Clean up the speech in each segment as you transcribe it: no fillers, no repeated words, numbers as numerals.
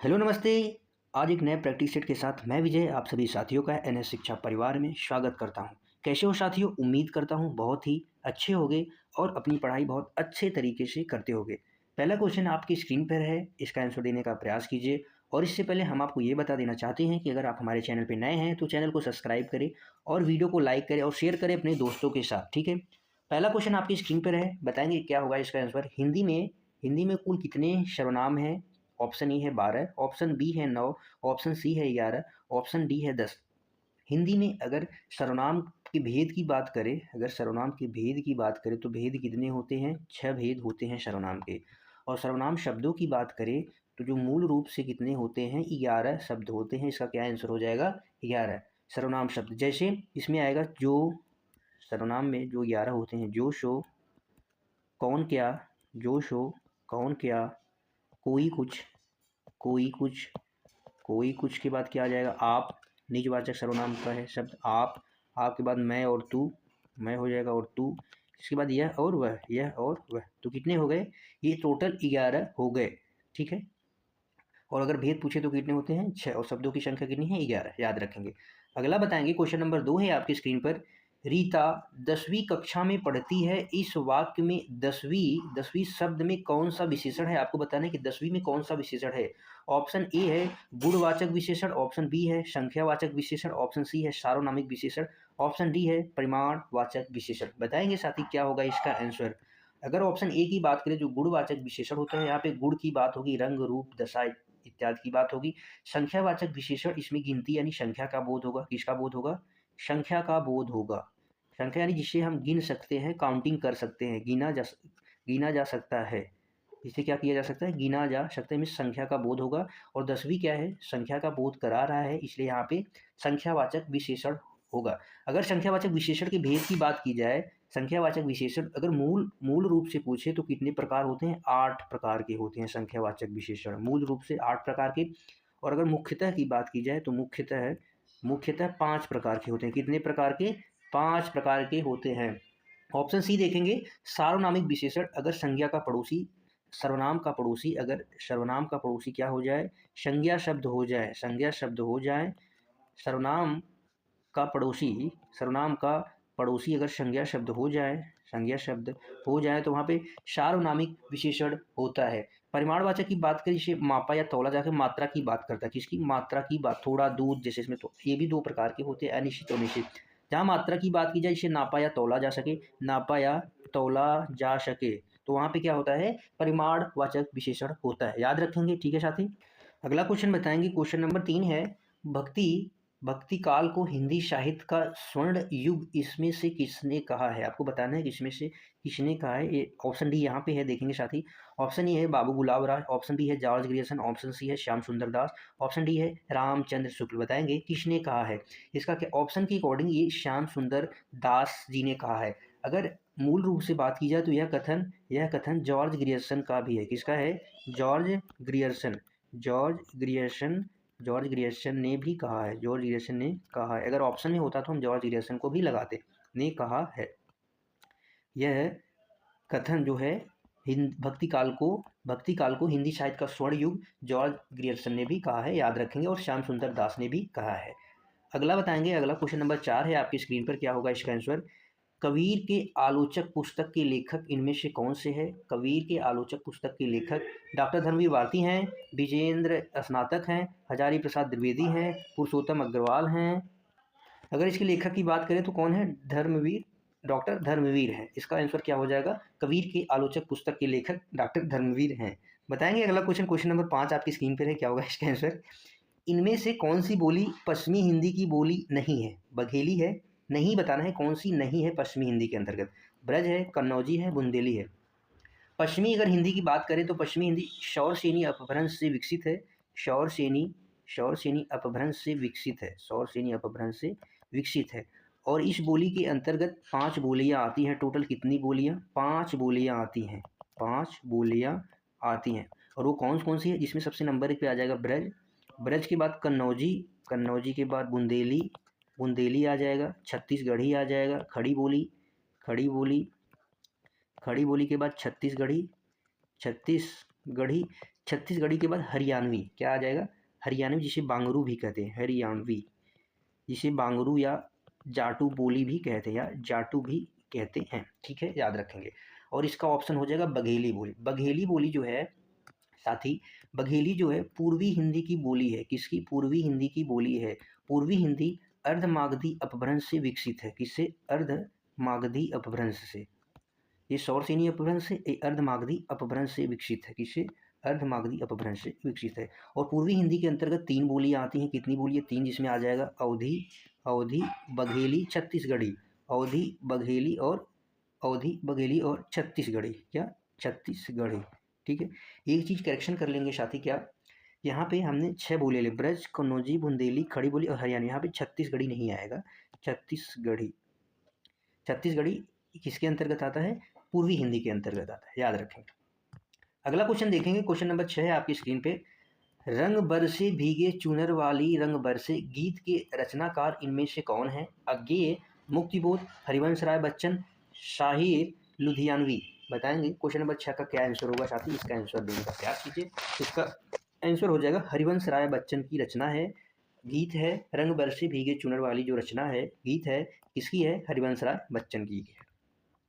Hello नमस्ते। आज एक नए प्रैक्टिस सेट के साथ मैं विजय आप सभी साथियों का एनएस शिक्षा परिवार में स्वागत करता हूं। कैसे हो साथियों? उम्मीद करता हूं बहुत ही अच्छे होगे और अपनी पढ़ाई बहुत अच्छे तरीके से करते होगे। पहला क्वेश्चन आपकी स्क्रीन पर है, इसका आंसर देने का प्रयास कीजिए। और इससे पहले हम आपको ये बता देना चाहते हैं कि अगर आप हमारे चैनल पर नए हैं तो चैनल को सब्सक्राइब करें और वीडियो को लाइक करें और शेयर करें अपने दोस्तों के साथ, ठीक है। पहला क्वेश्चन आपकी स्क्रीन पर है, बताएंगे क्या होगा इसका आंसर। हिंदी में कुल कितने सर्वनाम हैं? ऑप्शन ए है 12, ऑप्शन बी है 9, ऑप्शन सी है 11, ऑप्शन डी है 10। हिंदी में अगर सर्वनाम के भेद की बात करें, तो भेद कितने होते हैं? 6 भेद होते हैं सर्वनाम के। और सर्वनाम शब्दों की बात करें तो जो मूल रूप से कितने होते हैं? 11 शब्द होते हैं। इसका क्या आंसर हो जाएगा? 11 सर्वनाम शब्द। जैसे इसमें आएगा जो सर्वनाम में जो 11 होते हैं, जो शो, कौन क्या, जो शो, कौन क्या, कोई कुछ, कोई कुछ, कोई कुछ के बाद क्या आ जाएगा? आप, निजवाचक सर्वनाम का है शब्द आप। आपके बाद मैं और तू, मैं हो जाएगा और तू। इसके बाद यह और वह, यह और वह। तो कितने हो गए? ये टोटल 11 हो गए, ठीक है। और अगर भेद पूछे तो कितने होते हैं? 6। और शब्दों की संख्या कितनी है? 11, याद रखेंगे। अगला बताएंगे, क्वेश्चन नंबर 2 है आपकी स्क्रीन पर। रीता 10वीं कक्षा में पढ़ती है। इस वाक्य में 10वीं शब्द में कौन सा विशेषण है? आपको बताना है कि 10वीं में कौन सा विशेषण है। ऑप्शन ए है गुणवाचक विशेषण, ऑप्शन बी है संख्यावाचक विशेषण, ऑप्शन सी है सार्वनामिक विशेषण, ऑप्शन डी है परिमाणवाचक विशेषण। बताएंगे साथी क्या होगा इसका आंसर। अगर ऑप्शन ए की बात करें, जो गुणवाचक विशेषण होता है, यहाँ पे गुण की बात होगी, रंग रूप दशा इत्यादि की बात होगी। संख्यावाचक विशेषण, इसमें गिनती यानी संख्या का बोध होगा। किसका बोध होगा? संख्या का बोध होगा। संख्या यानी जिसे हम गिन सकते हैं, काउंटिंग कर सकते हैं, गिना जा सकता है। इसे क्या किया जा सकता है? गिना जा सकता है, में संख्या का बोध होगा। और 10वीं क्या है? संख्या का बोध करा रहा है, इसलिए यहाँ पे संख्यावाचक विशेषण होगा। अगर संख्यावाचक विशेषण के भेद की बात की जाए, संख्यावाचक विशेषण अगर मूल रूप से पूछे तो कितने प्रकार होते हैं? 8 प्रकार के होते हैं संख्यावाचक विशेषण, मूल रूप से 8 प्रकार के। और अगर मुख्यतः की बात की जाए तो मुख्यतः 5 प्रकार के होते हैं। कितने प्रकार के? 5 प्रकार के होते हैं। ऑप्शन सी देखेंगे, सार्वनामिक विशेषण अगर संज्ञा का पड़ोसी, सर्वनाम का पड़ोसी, अगर सर्वनाम का पड़ोसी क्या हो जाए? संज्ञा शब्द हो जाए, सर्वनाम सर्वनाम का पड़ोसी अगर संज्ञा शब्द हो जाए तो वहाँ पे सार्वनामिक विशेषण होता है। परिमाणवाचक की बात करें, इसे मापा या तौला जाकर मात्रा की बात करता है। किसकी? मात्रा की बात। थोड़ा दूध जैसे इसमें, तो ये भी 2 प्रकार के होते हैं, अनिश्चित और निश्चित। जहाँ मात्रा की बात की जाए, इसे नापा या तौला जा सके, तो वहाँ पे क्या होता है? परिमाणवाचक विशेषण होता है। याद रखेंगे, ठीक है साथी। अगला क्वेश्चन बताएंगे, क्वेश्चन नंबर 3 है। भक्ति काल को हिंदी साहित्य का स्वर्ण युग इसमें से किसने कहा है? आपको बताना है कि इसमें से किसने कहा है। ये ऑप्शन डी यहाँ पे है, देखेंगे साथी। ऑप्शन ए है बाबू गुलाब राय, ऑप्शन बी है जॉर्ज ग्रियर्सन, ऑप्शन सी है श्याम सुंदर दास, ऑप्शन डी है रामचंद्र शुक्ल। बताएंगे किसने कहा है इसका। क्या ऑप्शन के अकॉर्डिंग ये श्याम सुंदर दास जी ने कहा है। अगर मूल रूप से बात की जाए तो यह कथन जॉर्ज ग्रियर्सन का भी है। किसका है? जॉर्ज ग्रियर्सन ने भी कहा है, जॉर्ज ग्रियर्सन ने कहा है। अगर ऑप्शन में होता तो हम जॉर्ज ग्रियर्सन को भी लगाते। ने कहा है, यह कथन जो है भक्ति काल को हिंदी साहित्य का स्वर्ण युग जॉर्ज ग्रियर्सन ने भी कहा है, याद रखेंगे। और श्याम सुंदर दास ने भी कहा है। अगला बताएंगे, अगला क्वेश्चन नंबर 4 है आपकी स्क्रीन पर। क्या होगा इसका आंसर। कबीर के आलोचक पुस्तक के लेखक इनमें से कौन से हैं? कबीर के आलोचक पुस्तक के लेखक डॉक्टर धर्मवीर भारती हैं, विजेंद्र स्नातक हैं, हजारी प्रसाद द्विवेदी हैं, पुरुषोत्तम अग्रवाल हैं। अगर इसके लेखक की बात करें तो कौन है? डॉक्टर धर्मवीर हैं। इसका आंसर क्या हो जाएगा? कबीर के आलोचक पुस्तक के लेखक डॉक्टर धर्मवीर हैं। बताएंगे अगला क्वेश्चन नंबर 5 आपकी स्क्रीन पर है। क्या होगा इसका आंसर। इनमें से कौन सी बोली पश्चिमी हिंदी की बोली नहीं है? बघेली है, नहीं बताना है कौन सी नहीं है पश्चिमी हिंदी के अंतर्गत। ब्रज है, कन्नौजी है, बुंदेली है। पश्चिमी अगर हिंदी की बात करें तो पश्चिमी हिंदी शौरसेनी अपभ्रंश से विकसित है। शौरसेनी अपभ्रंश से विकसित है। और इस बोली के अंतर्गत 5 बोलियां आती हैं। टोटल कितनी बोलियां? 5 बोलियां आती हैं। 5 बोलियां आती हैं। और वो कौन सी है? जिसमें सबसे नंबर 1 पे आ जाएगा ब्रज के बाद कन्नौजी के बाद बुंदेली आ जाएगा, छत्तीसगढ़ी आ जाएगा, खड़ी बोली के बाद छत्तीसगढ़ी छत्तीसगढ़ी के बाद हरियाणवी क्या आ जाएगा? हरियाणवी, जिसे बांगरू भी कहते हैं, हरियाणवी, जिसे बांगरू या जाटू बोली भी कहते हैं या जाटू भी कहते हैं। ठीक है, याद रखेंगे। और इसका ऑप्शन हो जाएगा बघेली बोली। बघेली बोली जो है साथी, बघेली जो है पूर्वी हिंदी की बोली है। किसकी? पूर्वी हिंदी की बोली है। पूर्वी हिंदी अर्धमागधी अपभ्रंश से विकसित है। किससे? अर्धमागधी अपभ्रंश से। ये सौरसेनी अपभ्रंश से, ये अर्धमागधी अपभ्रंश से विकसित है। किससे? अर्धमागधी अपभ्रंश से विकसित है। और पूर्वी हिंदी के अंतर्गत 3 बोलियां आती हैं। कितनी बोलियां? 3, जिसमें आ जाएगा अवधी, अवधी, बघेली, छत्तीसगढ़ी। अवधी, बघेली और अवधी, बघेली और छत्तीसगढ़ी या छत्तीसगढ़ी। ठीक है, एक चीज़ करेक्शन कर लेंगे साथी, क्या यहाँ पे हमने 6 बोले ले, ब्रज, कन्नौजी, बुंदेली, खड़ी बोली और हरियाणवी। यहाँ पे छत्तीसगढ़ी नहीं आएगा। छत्तीसगढ़ी, छत्तीसगढ़ी किसके अंतर्गत आता है? पूर्वी हिंदी के अंतर्गत आता है, याद रखेंगे। अगला क्वेश्चन देखेंगे, क्वेश्चन नंबर 6 है आपकी स्क्रीन पे। रंग बरसे भीगे चुनर वाली रंग बरसे गीत के रचनाकार इनमें से कौन है? अज्ञेय, मुक्तिबोध, हरिवंश राय बच्चन, शाहिर, लुधियानवी। बताएंगे क्वेश्चन नंबर 6 का क्या आंसर होगा साथी? इसका आंसर देने का प्रयास कीजिए। इसका आंसर हो जाएगा हरिवंश राय बच्चन की रचना है, गीत है। रंग बरसे भीगे चुनर वाली जो रचना है, गीत है, किसकी है? हरिवंश राय बच्चन की है।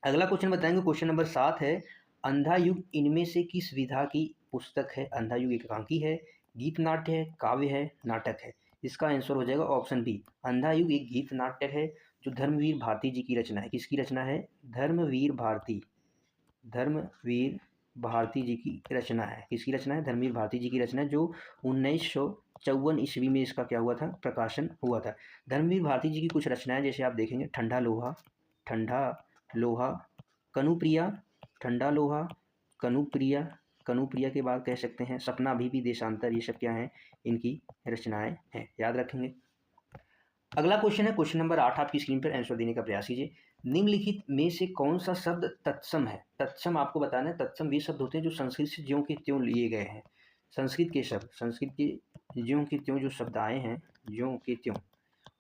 अगला क्वेश्चन बताएंगे, क्वेश्चन नंबर 7 है। अंधा युग इनमें से किस विधा की पुस्तक है? अंधा युग एकांकी है, गीत नाट्य है, काव्य है, नाटक है। इसका आंसर हो जाएगा ऑप्शन बी। अंधा युग एक गीत नाट्य है जो धर्मवीर भारती जी की रचना है। किसकी रचना है? धर्मवीर भारती, धर्मवीर भारती जी की रचना है। किसकी रचना है? धर्मवीर भारती जी की रचना है, जो 1954 ईस्वी में इसका क्या हुआ था? प्रकाशन हुआ था। धर्मवीर भारती जी की कुछ रचनाएं जैसे आप देखेंगे, ठंडा लोहा, ठंडा लोहा, कनुप्रिया, ठंडा लोहा, कनुप्रिया, कनुप्रिया के बाद कह सकते हैं सपना अभी भी देशांतर। ये सब क्या है? इनकी रचनाएं हैं, याद रखेंगे। अगला क्वेश्चन है क्वेश्चन नंबर 8, आपकी स्क्रीन पर आंसर देने का प्रयास कीजिए। निम्नलिखित में से कौन सा शब्द तत्सम है? तत्सम आपको बताना है। तत्सम वे शब्द होते हैं जो संस्कृत से ज्यों के त्यों लिए गए हैं। संस्कृत के शब्द, संस्कृत के ज्यों के त्यों जो शब्द आए हैं, ज्यों के त्यों,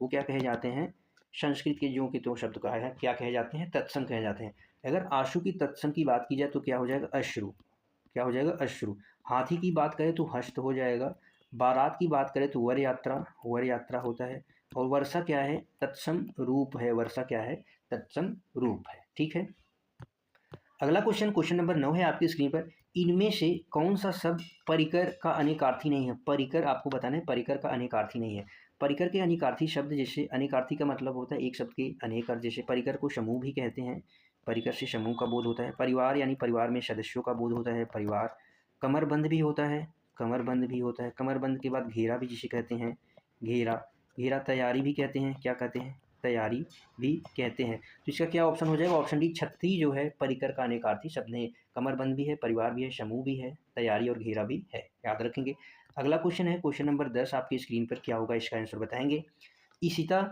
वो क्या कहे जाते हैं? संस्कृत के ज्यों के त्यों शब्द का है, क्या कहे जाते हैं? तत्सम कहे जाते हैं। अगर आशु की तत्सम की बात की जाए तो क्या हो जाएगा? अश्रु। क्या हो जाएगा? अश्रु। हाथी की बात करें तो हस्त हो जाएगा। बारात की बात करें तो वर यात्रा, वर यात्रा होता है। और वर्षा क्या है? तत्सम रूप है। वर्षा क्या है? तत्सम रूप है। ठीक है, अगला क्वेश्चन, क्वेश्चन नंबर 9 है आपकी स्क्रीन पर। इनमें से कौन सा शब्द परिकर का अनेकार्थी नहीं है? परिकर आपको बताना है, परिकर का अनेकार्थी नहीं है। परिकर के अनेकार्थी शब्द, जैसे अनेकार्थी का मतलब होता है एक शब्द के अनेक अर्थ। जैसे परिकर को समूह भी कहते हैं, परिकर से समूह का बोध होता है। परिवार यानी परिवार में सदस्यों का बोध होता है, परिवार। कमरबंद भी होता है, कमरबंद भी होता है। कमरबंद के बाद घेरा भी जिसे कहते हैं, घेरा। घेरा तैयारी भी कहते हैं, क्या कहते हैं? तैयारी भी कहते हैं। तो इसका क्या ऑप्शन हो जाएगा? ऑप्शन डी, छत्री जो है परिकर का अनेकार्थी शब्द है। कमरबंद भी है, परिवार भी है, समूह भी है, तैयारी और घेरा भी है, याद रखेंगे। अगला क्वेश्चन है क्वेश्चन नंबर 10 आपकी स्क्रीन पर। क्या होगा? इसका आंसर बताएंगे। ईशिता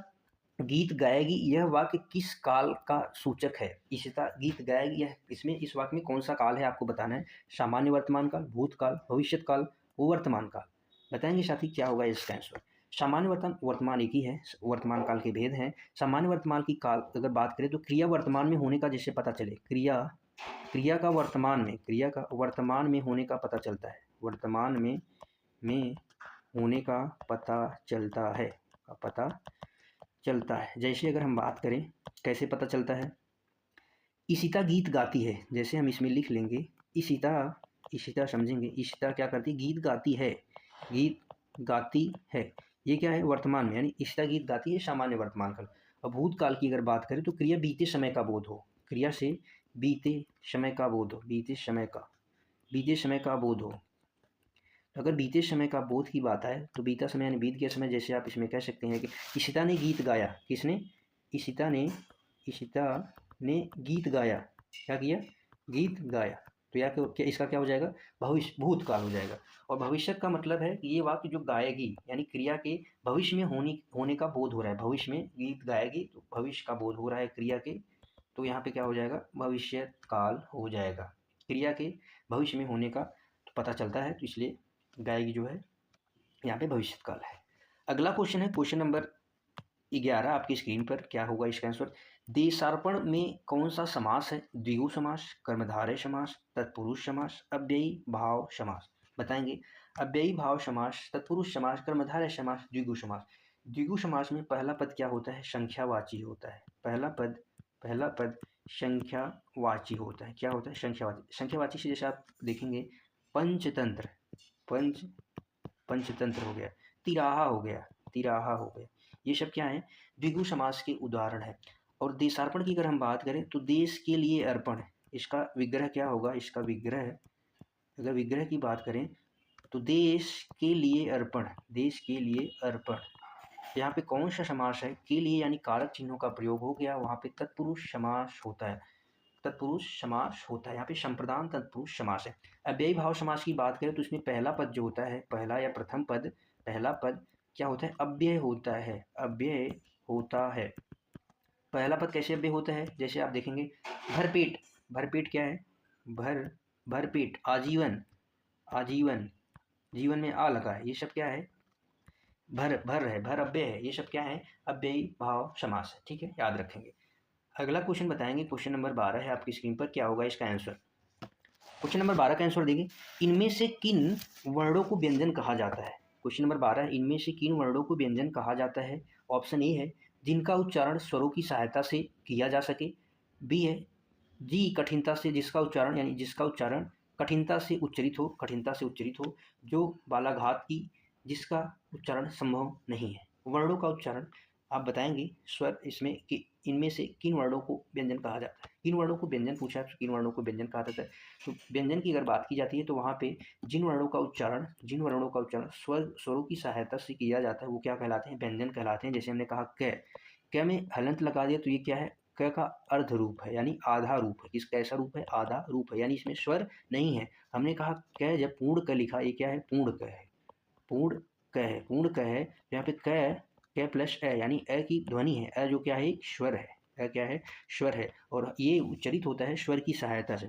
गीत गाएगी, यह वाक्य किस काल का सूचक है? ईशिता गीत गाएगी, यह इसमें इस वाक्य में कौन सा काल है आपको बताना है। सामान्य वर्तमान काल, भूतकाल, भविष्यत काल, वर्तमान काल। बताएंगे साथी क्या होगा इसका आंसर। सामान्य वर्तमान एक ही है, वर्तमान काल के भेद हैं। सामान्य वर्तमान की काल अगर बात करें तो क्रिया वर्तमान में होने का जैसे पता चले, क्रिया का वर्तमान में, क्रिया का वर्तमान में होने का पता चलता है, वर्तमान में होने का पता चलता है, पता चलता है। जैसे अगर हम बात करें कैसे पता चलता है, ईशिता गीत गाती है, जैसे हम इसमें लिख लेंगे ईशिता, ईशिता समझेंगे, ईशिता क्या करती? गीत गाती है, गीत गाती है। ये क्या है? वर्तमान में, यानी ईशिता गीत गाती है, सामान्य वर्तमान काल। और भूतकाल की अगर बात करें तो क्रिया बीते समय का बोध हो, क्रिया से बीते समय का बोध हो, बीते समय का बोध हो। अगर बीते समय का बोध की बात आए तो बीता समय यानी बीत गया समय। जैसे आप इसमें कह सकते हैं कि ईशिता ने गीत गाया। किसने? ईशिता ने गीत गाया। क्या किया? गीत गाया। तो या क्या इसका क्या हो जाएगा? भविष्य, भूतकाल हो जाएगा। और भविष्य का मतलब है कि ये वाक्य जो गाएगी यानी क्रिया के भविष्य में होने का बोध हो रहा है। भविष्य में गीत गाएगी तो भविष्य का बोध हो रहा है क्रिया के, तो यहाँ पे क्या हो जाएगा? भविष्य काल हो जाएगा। क्रिया के भविष्य में होने का तो पता चलता है, तो इसलिए गाएगी जो है यहाँ पे भविष्य काल है। अगला क्वेश्चन है क्वेश्चन नंबर 11 आपकी स्क्रीन पर। क्या होगा इसका आंसर? देशार्पण में कौन सा समास है? द्विगु समास, कर्मधारय समास, तत्पुरुष समास, अव्ययी भाव समास। बताएंगे। अव्ययी भाव समास, तत्पुरुष समास, कर्मधारय समास, द्विगु समास। द्विगु समास में पहला पद क्या होता है? संख्यावाची होता है। पहला पद संख्यावाची होता है। क्या होता है? संख्यावाची। संख्यावाची से जैसे आप देखेंगे पंचतंत्र, पंचतंत्र हो गया, तिराहा हो गया, ये सब क्या है? द्विगु समास के उदाहरण है। और देशार्पण की अगर हम बात करें तो देश के लिए अर्पण, इसका विग्रह क्या होगा? इसका विग्रह, अगर विग्रह की बात करें तो देश के लिए अर्पण, देश के लिए अर्पण। यहाँ पे कौन सा समास है? के लिए यानी कारक चिन्हों का प्रयोग हो गया, वहाँ पे तत्पुरुष समास होता है, तत्पुरुष समास होता है। यहाँ पे संप्रदान तत्पुरुष समास है। अव्ययी भाव समास की बात करें तो इसमें पहला पद जो होता है, पहला या प्रथम पद, पहला पद क्या होता है? अव्यय होता है, अव्यय होता है। पहला पद कैसे अव्यय होता है? जैसे आप देखेंगे भरपेट, भरपेट क्या है? भरपेट, आजीवन, आजीवन, जीवन में आ लगा है, ये सब क्या है? भर है, भर अव्यय है, ये सब क्या है? अव्ययी भाव समास है। ठीक है, याद रखेंगे। अगला क्वेश्चन बताएंगे, क्वेश्चन नंबर 12 है आपकी स्क्रीन पर। क्या होगा इसका आंसर? क्वेश्चन नंबर 12 का आंसर देखिए, इनमें से किन वर्णों को व्यंजन कहा जाता है? क्वेश्चन नंबर 12 है, इनमें से किन वर्णों को व्यंजन कहा जाता है? ऑप्शन ए है जिनका उच्चारण स्वरों की सहायता से किया जा सके, बी है जी कठिनता से, जिसका उच्चारण यानी जिसका उच्चारण कठिनता से उच्चरित हो, कठिनता से उच्चरित हो, जो बालाघात की, जिसका उच्चारण संभव नहीं है। वर्णों का उच्चारण आप बताएंगे स्वर इसमें कि इनमें से किन वर्णों को व्यंजन कहा जाता है। किन वर्णों को व्यंजन पूछा है, किन वर्णों को व्यंजन कहा जाता है। तो व्यंजन की अगर बात की जाती है तो वहाँ पे जिन वर्णों का उच्चारण स्वरों की सहायता से किया जाता है वो क्या कहलाते हैं? व्यंजन कहलाते हैं। जैसे हमने कहा क में हलंत लगा दिया तो ये क्या है? क का अर्ध रूप है, यानी आधा रूप है। किस कैसा रूप है? आधा रूप है, यानी इसमें स्वर नहीं है। हमने कहा क, जब पूर्ण क लिखा, ये क्या है? पूर्ण क है, पूर्ण क है, पूर्ण क है। यहाँ पे क प्लस ए यानी ए की ध्वनि है, ए जो क्या है? स्वर है, ए क्या है? स्वर है। और ये उच्चरित होता है स्वर की सहायता से,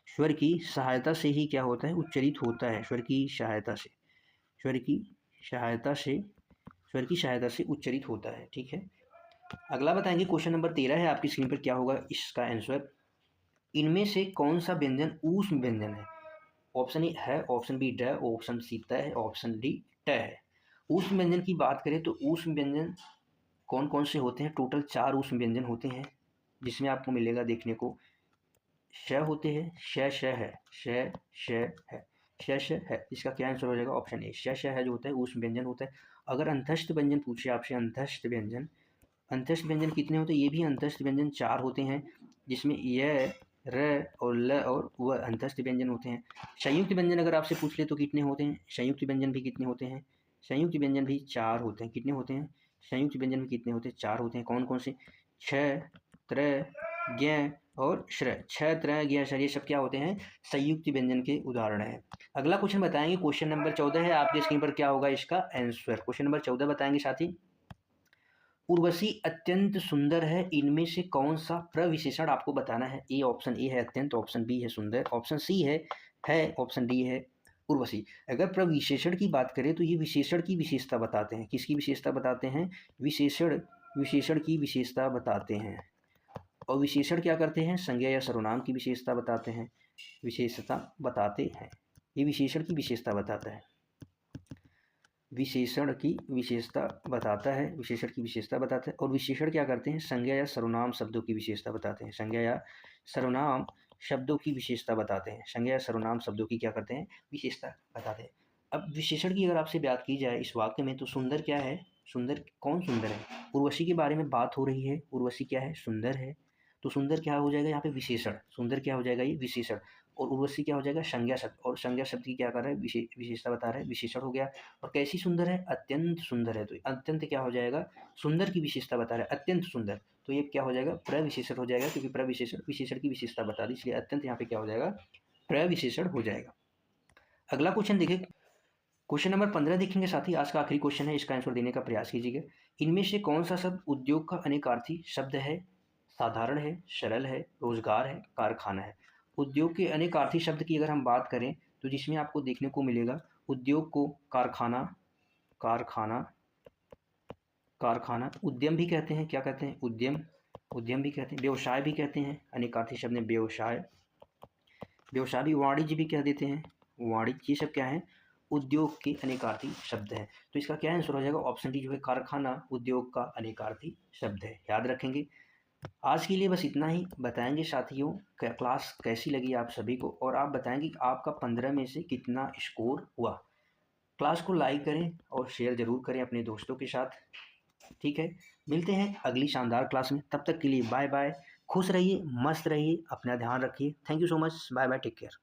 स्वर की सहायता से ही क्या होता है? उच्चरित होता है, स्वर की सहायता से, स्वर की सहायता से, स्वर की सहायता से उच्चरित होता है। ठीक है, अगला बताएंगे, क्वेश्चन नंबर 13 है आपकी स्क्रीन पर। क्या होगा इसका आंसर? इनमें से कौन सा व्यंजन ऊष्म व्यंजन है? ऑप्शन ए है, ऑप्शन बी ड, ऑप्शन सी त है, ऑप्शन डी ट है। ऊष्म व्यंजन की बात करें तो ऊष्म व्यंजन कौन कौन से होते हैं? टोटल 4 ऊष्म व्यंजन होते हैं, जिसमें आपको मिलेगा देखने को श होते हैं, श है, श है, श है। इसका क्या आंसर हो जाएगा? ऑप्शन ए श है जो होता है ऊष्म व्यंजन होता है। अगर अंतस्थ व्यंजन पूछे आपसे, अंतस्थ व्यंजन, अंतस्थ व्यंजन कितने होते हैं? ये भी अंतस्थ व्यंजन 4 होते हैं, जिसमें य, र और ल और व अंतस्थ व्यंजन होते हैं। संयुक्त व्यंजन अगर आपसे पूछ ले तो कितने होते हैं? संयुक्त व्यंजन भी कितने होते हैं? संयुक्त व्यंजन भी 4 होते हैं। कितने होते हैं? संयुक्त व्यंजन भी कितने होते हैं? 4 होते हैं। कौन कौन से? छ, त्र, ज्ञ और श्र। छ, त्र, ज्ञ, श्र, ये सब क्या होते हैं? संयुक्त व्यंजन के उदाहरण हैं। अगला क्वेश्चन बताएंगे, क्वेश्चन नंबर 14 है आपके स्क्रीन पर। क्या होगा इसका आंसर? क्वेश्चन नंबर 14 बताएंगे साथी। उर्वशी अत्यंत सुंदर है, इनमें से कौन सा प्रविशेषण आपको बताना है? ए ऑप्शन ए है अत्यंत, ऑप्शन बी है सुंदर, ऑप्शन सी है, ऑप्शन डी है उर्वशी। अगर प्रविशेषण की बात करें तो ये विशेषण की विशेषता बताते हैं। किसकी विशेषता बताते हैं? विशेषण की विशेषता बताते हैं। और विशेषण क्या करते हैं? संज्ञा या सर्वनाम की विशेषता बताते हैं, विशेषता बताते हैं। ये विशेषण की विशेषता बताता है, विशेषण की विशेषता बताता है, विशेषण की विशेषता बताता है। और विशेषण क्या करते हैं? संज्ञा या सर्वनाम शब्दों की विशेषता बताते हैं, संज्ञा या सर्वनाम शब्दों की विशेषता बताते हैं, संज्ञा या सर्वनाम शब्दों की क्या करते हैं? विशेषता बताते हैं। अब विशेषण की अगर आपसे बात की जाए इस वाक्य में तो सुंदर क्या है? सुंदर कौन सुंदर है? उर्वशी के बारे में बात हो रही है, उर्वशी क्या है? सुंदर है। तो सुंदर क्या हो जाएगा यहाँ पे? विशेषण। सुंदर क्या हो जाएगा? ये विशेषण। और उर्वशी क्या हो जाएगा? संज्ञा शब्द। और संज्ञा शब्द की क्या कर रहा है? विशेषता बता रहा है, विशेषण हो गया। और कैसी सुंदर है? अत्यंत सुंदर है। तो अत्यंत क्या हो जाएगा? सुंदर की विशेषता बता रहा है, अत्यंत सुंदर। तो ये क्या हो जाएगा? प्रविशेषण हो जाएगा, क्योंकि प्रविशेषण विशेषण की विशेषता बता दी, इसलिए अत्यंत यहाँ पे क्या हो जाएगा? प्रविशेषण हो जाएगा। अगला क्वेश्चन देखिए, क्वेश्चन नंबर 15 देखेंगे साथी, आज का आखिरी क्वेश्चन है, इसका आंसर देने का प्रयास कीजिएगा। इनमें से कौन सा शब्द उद्योग का अनेकार्थी शब्द है? साधारण है, सरल है, रोजगार है, कारखाना है। उद्योग के अनेकार्थी शब्द की अगर हम बात करें तो जिसमें आपको देखने को मिलेगा उद्योग को कारखाना, कारखाना, कारखाना, उद्यम भी कहते हैं। क्या कहते हैं? उद्यम, उद्यम भी कहते हैं। व्यवसाय भी कहते हैं, अनेकार्थी शब्द में व्यवसाय, व्यवसाय भी वाणिज्य भी कह देते हैं, वाणिज्य, ये सब क्या है, उद्योग के अनेकार्थी शब्द हैं। तो इसका क्या आंसर हो जाएगा, ऑप्शन डी जो है कारखाना उद्योग का अनेकार्थी शब्द है, याद रखेंगे। आज के लिए बस इतना ही। बताएंगे साथियों क्लास कैसी लगी आप सभी को, और आप बताएंगे कि आपका 15 में से कितना स्कोर हुआ। क्लास को लाइक करें और शेयर ज़रूर करें अपने दोस्तों के साथ। ठीक है, मिलते हैं अगली शानदार क्लास में। तब तक के लिए बाय बाय, खुश रहिए, मस्त रहिए, अपना ध्यान रखिए। Thank you so much, bye bye, take care.